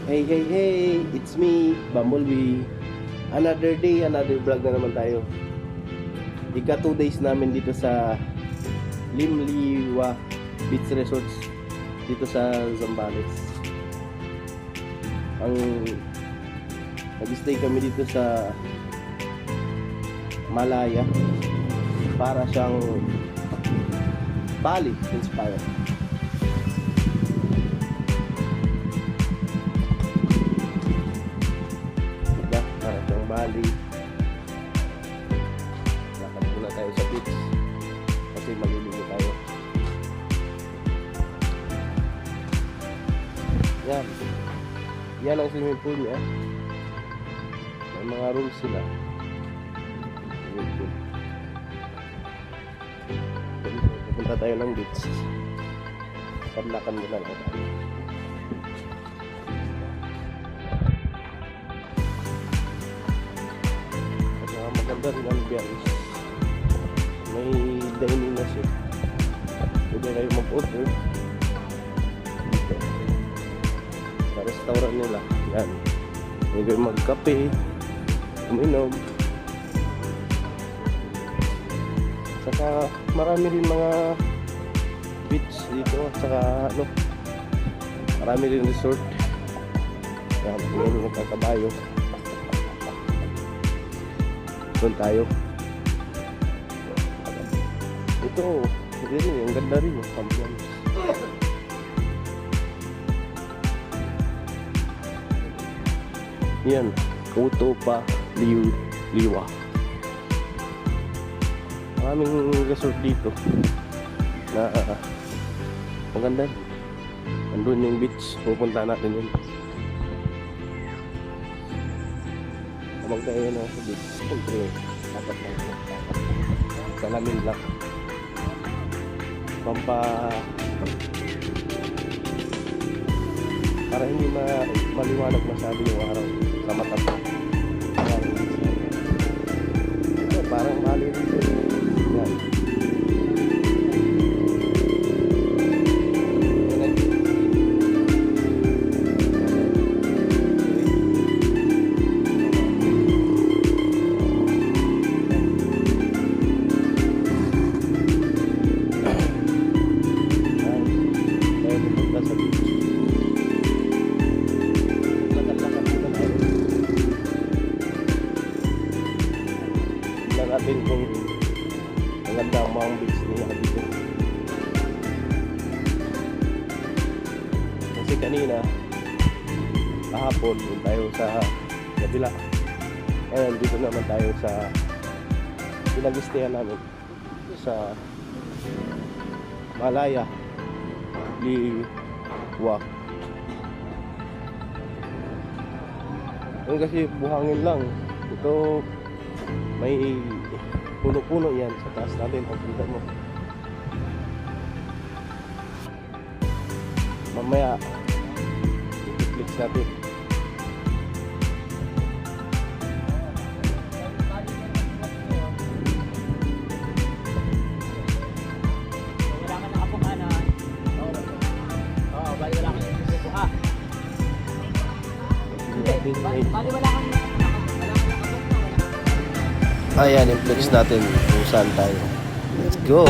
Hey, hey, hey! It's me, Bumblebee. Another day, another vlog na naman tayo. Ika 2 days namin dito sa Limliwa Beach Resorts dito sa Zambales. Nag-stay kami dito sa Malaya para siyang Bali inspired. Para siyang Bali. Lakad muna tayo sa beach kasi maliligo tayo. Yan ang swimming pool niya. May mga rooms sila. Swimming pool. Pupunta tayo ng beach. Padlakan muna lang tayo. Maganda rin ang biyanes. May dining na siya. Pwede kayo mag-order dito sa restaurant nila. Yan. Pwede kayo magkape, uminom. Saka marami rin mga beach dito. Saka marami rin resort. Yan. Mayroon magkakabayo. Doon tayo. Ito, ang ganda rin yung ambiance. Yan, Utopa Liwa. Maraming resort dito na maganda. Andun yung beach, pupunta natin yun. Kapag tayo na sa beach, siyempre dapat lang salamin lang para hindi maliwanag masyado yung araw sa mata mo. Ito parang mali rin yan. Natin kung maganda ang mga beach nila dito. Kasi kanina kahapon doon tayo sa kabila. Ngayon dito naman tayo sa pinag-stayan namin sa Malaya Liwa. Yung kasi buhangin lang. Ito may puno-puno yan sa taas natin. Pagkita mo mamaya i-flex natin. Wala ka nakapunganan. Oo, bali wala kang nakapunga. Bali wala kang Ayan, i-flex natin kung saan tayo. Let's go!